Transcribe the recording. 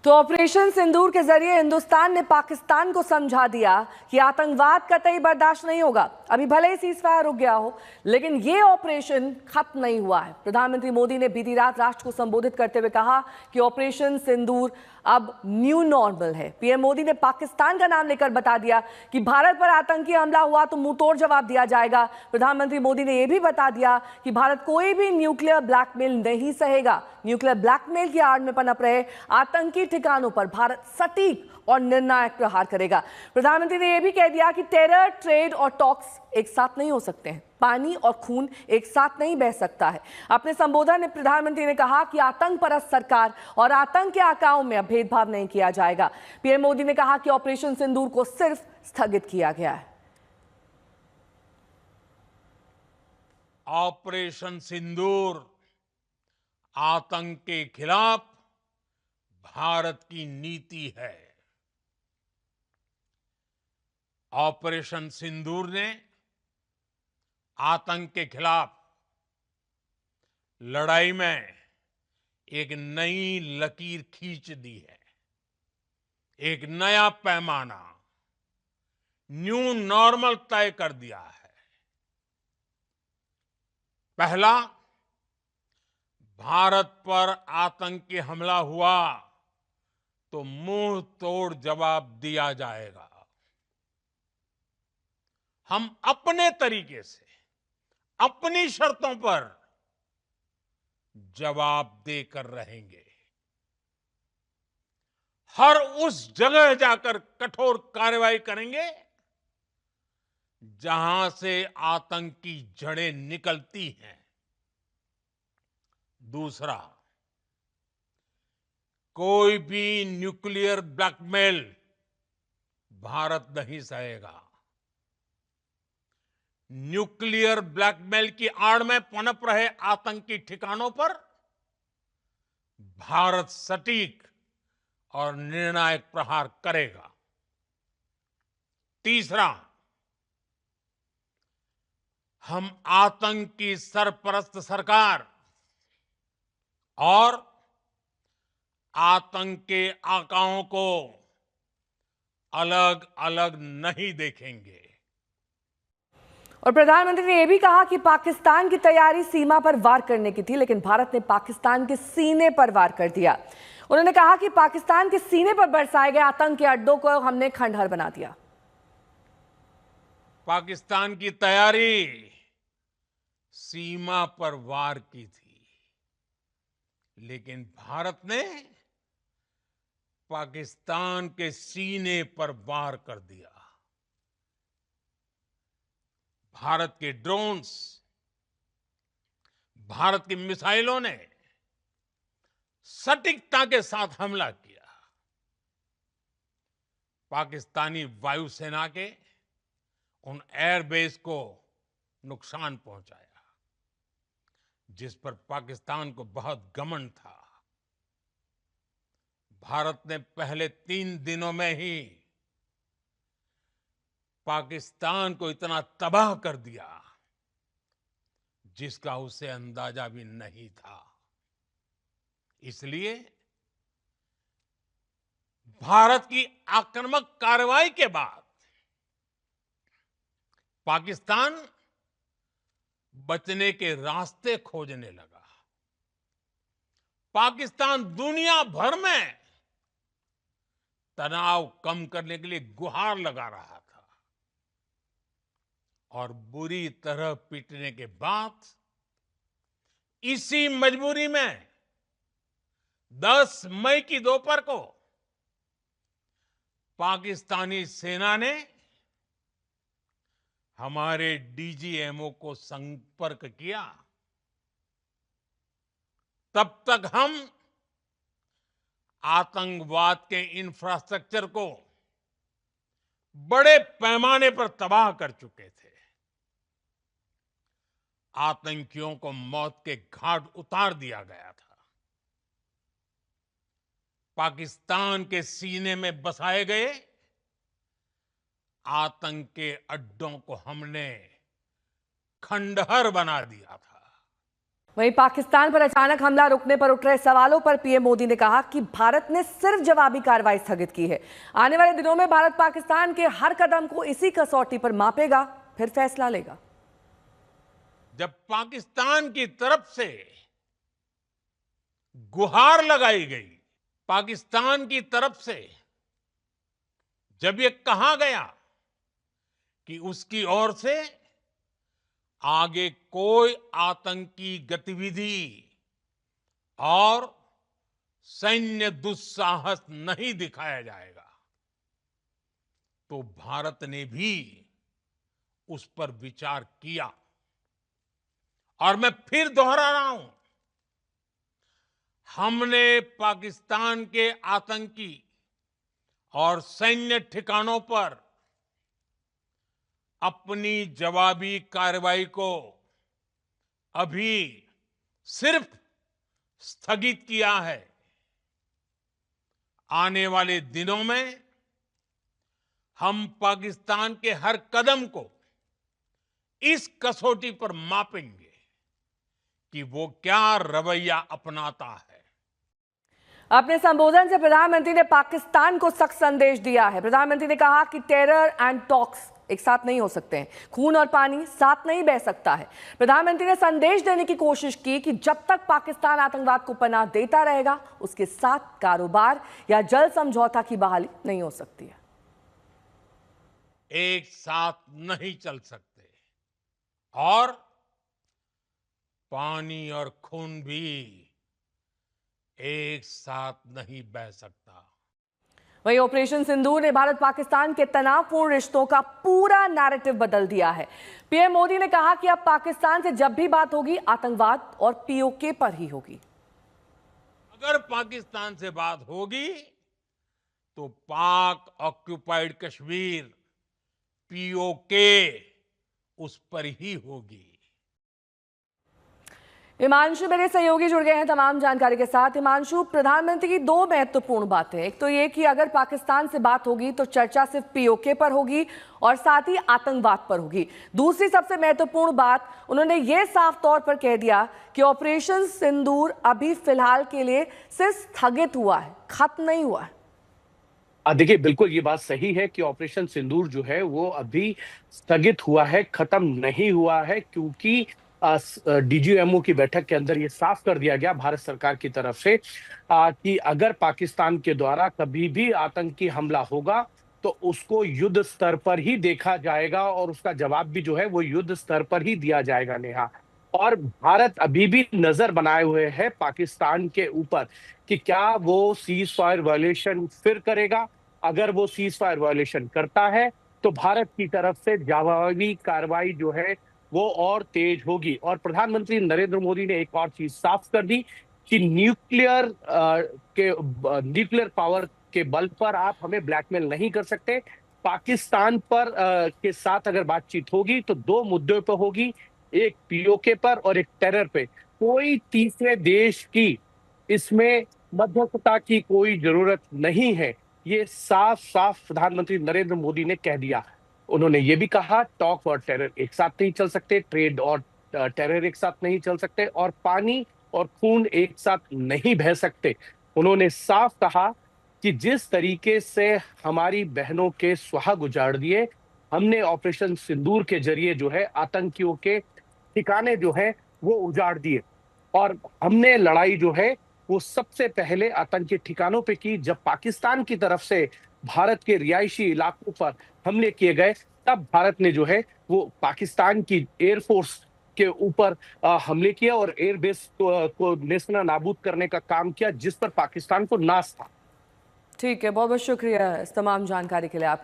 तो ऑपरेशन सिंदूर के जरिए हिंदुस्तान ने पाकिस्तान को समझा दिया कि आतंकवाद कतई बर्दाश्त नहीं होगा। अभी भले ही सीजफायर रुक गया हो, लेकिन ये ऑपरेशन खत्म नहीं हुआ है। प्रधानमंत्री मोदी ने बीती रात राष्ट्र को संबोधित करते हुए कहा कि ऑपरेशन सिंदूर अब न्यू नॉर्मल है। पीएम मोदी ने पाकिस्तान का नाम लेकर बता दिया कि भारत पर आतंकी हमला हुआ तो मुंहतोड़ जवाब दिया जाएगा। प्रधानमंत्री मोदी ने यह भी बता दिया कि भारत कोई भी न्यूक्लियर ब्लैकमेल नहीं सहेगा। न्यूक्लियर ब्लैकमेल की आड़ में पनप रहे आतंकी ठिकानों पर भारत सटीक और निर्णायक प्रहार करेगा। प्रधानमंत्री ने यह भी कह दिया कि टेरर, ट्रेड और टॉक्स एक साथ नहीं हो सकते हैं। पानी और खून एक साथ नहीं बह सकता है। अपने संबोधन में प्रधानमंत्री ने कहा कि आतंक परस्त सरकार और आतंक के आकाओं में अब भेदभाव नहीं किया जाएगा। पीएम मोदी ने कहा कि ऑपरेशन सिंदूर को सिर्फ स्थगित किया गया है। ऑपरेशन सिंदूर आतंक के खिलाफ भारत की नीति है। ऑपरेशन सिंदूर ने आतंक के खिलाफ लड़ाई में एक नई लकीर खींच दी है। एक नया पैमाना, न्यू नॉर्मल तय कर दिया है। पहला, भारत पर आतंकी हमला हुआ तो मुंह तोड़ जवाब दिया जाएगा। हम अपने तरीके से, अपनी शर्तों पर जवाब देकर रहेंगे। हर उस जगह जाकर कठोर कार्रवाई करेंगे जहां से आतंक की जड़ें निकलती हैं। दूसरा, कोई भी न्यूक्लियर ब्लैकमेल भारत नहीं सहेगा। न्यूक्लियर ब्लैकमेल की आड़ में पनप रहे आतंकी ठिकानों पर भारत सटीक और निर्णायक प्रहार करेगा। तीसरा, हम आतंक की सरपरस्त सरकार और आतंक के आकाओं को अलग अलग नहीं देखेंगे। और प्रधानमंत्री ने यह भी कहा कि पाकिस्तान की तैयारी सीमा पर वार करने की थी, लेकिन भारत ने पाकिस्तान के सीने पर वार कर दिया। उन्होंने कहा कि पाकिस्तान के सीने पर बरसाए गए आतंक के अड्डों को हमने खंडहर बना दिया। पाकिस्तान की तैयारी सीमा पर वार की थी, लेकिन भारत ने पाकिस्तान के सीने पर वार कर दिया। भारत के ड्रोन्स, भारत की मिसाइलों ने सटीकता के साथ हमला किया। पाकिस्तानी वायुसेना के उन एयरबेस को नुकसान पहुंचाया, जिस पर पाकिस्तान को बहुत घमंड था। भारत ने पहले 3 दिनों में ही पाकिस्तान को इतना तबाह कर दिया जिसका उसे अंदाजा भी नहीं था। इसलिए भारत की आक्रामक कार्रवाई के बाद पाकिस्तान बचने के रास्ते खोजने लगा। पाकिस्तान दुनिया भर में तनाव कम करने के लिए गुहार लगा रहा था, और बुरी तरह पीटने के बाद इसी मजबूरी में 10 मई की दोपहर को पाकिस्तानी सेना ने हमारे डीजीएमओ को संपर्क किया। तब तक हम आतंकवाद के इंफ्रास्ट्रक्चर को बड़े पैमाने पर तबाह कर चुके थे। आतंकियों को मौत के घाट उतार दिया गया था। पाकिस्तान के सीने में बसाए गए आतंक के अड्डों को हमने खंडहर बना दिया था। वहीं पाकिस्तान पर अचानक हमला रुकने पर उठ रहे सवालों पर पीएम मोदी ने कहा कि भारत ने सिर्फ जवाबी कार्रवाई स्थगित की है। आने वाले दिनों में भारत पाकिस्तान के हर कदम को इसी कसौटी पर मापेगा, फिर फैसला लेगा। जब पाकिस्तान की तरफ से गुहार लगाई गई, पाकिस्तान की तरफ से जब ये कहा गया कि उसकी ओर से आगे कोई आतंकी गतिविधि और सैन्य दुस्साहस नहीं दिखाया जाएगा, तो भारत ने भी उस पर विचार किया। और मैं फिर दोहरा रहा हूं, हमने पाकिस्तान के आतंकी और सैन्य ठिकानों पर अपनी जवाबी कार्रवाई को अभी सिर्फ स्थगित किया है। आने वाले दिनों में हम पाकिस्तान के हर कदम को इस कसौटी पर मापेंगे कि वो क्या रवैया अपनाता है। अपने संबोधन से प्रधानमंत्री ने पाकिस्तान को सख्त संदेश दिया है। प्रधानमंत्री ने कहा कि टेरर एंड टॉक्स एक साथ नहीं हो सकते हैं, खून और पानी साथ नहीं बह सकता है। प्रधानमंत्री ने संदेश देने की कोशिश की कि जब तक पाकिस्तान आतंकवाद को पनाह देता रहेगा, उसके साथ कारोबार या जल समझौता की बहाली नहीं हो सकती है। एक साथ नहीं चल सकते और पानी और खून भी एक साथ नहीं बह सकता। वहीं ऑपरेशन सिंदूर ने भारत पाकिस्तान के तनावपूर्ण रिश्तों का पूरा नैरेटिव बदल दिया है। पीएम मोदी ने कहा कि अब पाकिस्तान से जब भी बात होगी, आतंकवाद और पीओके पर ही होगी। अगर पाकिस्तान से बात होगी तो पाक ऑक्युपाइड कश्मीर पीओके उस पर ही होगी। हिमांशु मेरे सहयोगी जुड़ गए हैं तमाम जानकारी के साथ। हिमांशु, प्रधानमंत्री की दो महत्वपूर्ण बातें, एक तो ये कि अगर पाकिस्तान से बात होगी तो चर्चा सिर्फ पीओके पर होगी और साथ ही आतंकवाद पर होगी। दूसरी सबसे महत्वपूर्ण बात, उन्होंने ये साफ तौर पर कह दिया कि ऑपरेशन सिंदूर अभी फिलहाल के लिए सिर्फ स्थगित हुआ है, खत्म नहीं हुआ है। देखिए, बिल्कुल ये बात सही है कि ऑपरेशन सिंदूर जो है वो अभी स्थगित हुआ है, खत्म नहीं हुआ है, क्योंकि डीजीएमओ की बैठक के अंदर ये साफ कर दिया गया भारत सरकार की तरफ से कि अगर पाकिस्तान के द्वारा कभी भी आतंकी हमला होगा तो उसको युद्ध स्तर पर ही देखा जाएगा और उसका जवाब भी जो है वो युद्ध स्तर पर ही दिया जाएगा। नेहा, और भारत अभी भी नजर बनाए हुए है पाकिस्तान के ऊपर कि क्या वो सीज फायर वायलेशन फिर करेगा। अगर वो सीज फायर वायलेशन करता है तो भारत की तरफ से जवाबी कार्रवाई जो है वो और तेज होगी। और प्रधानमंत्री नरेंद्र मोदी ने एक और चीज साफ कर दी कि न्यूक्लियर पावर के बल पर आप हमें ब्लैकमेल नहीं कर सकते। पाकिस्तान पर के साथ अगर बातचीत होगी तो दो मुद्दों पर होगी, एक पीओके पर और एक टेरर पे। कोई तीसरे देश की इसमें मध्यस्थता की कोई जरूरत नहीं है। ये साफ साफ प्रधानमंत्री नरेंद्र मोदी ने कह दिया। उन्होंने ये भी कहा टॉक और टेरर एक साथ नहीं चल सकते, ट्रेड और टेरर एक साथ नहीं चल सकते, और पानी और खून एक साथ नहीं बह सकते। उन्होंने साफ कहा कि जिस तरीके से हमारी बहनों के सुहाग उजाड़ दिए, हमने ऑपरेशन सिंदूर के जरिए जो है आतंकियों के ठिकाने जो है वो उजाड़ दिए। और हमने लड़ाई जो है वो सबसे पहले आतंकी ठिकानों पे की। जब पाकिस्तान की तरफ से भारत के रिहायशी इलाकों पर हमले किए गए, तब भारत ने जो है वो पाकिस्तान की एयरफोर्स के ऊपर हमले किया और एयरबेस को नेस्तना नाबूद करने का काम किया, जिस पर पाकिस्तान को नाज था। ठीक है, बहुत बहुत शुक्रिया इस तमाम जानकारी के लिए आपका।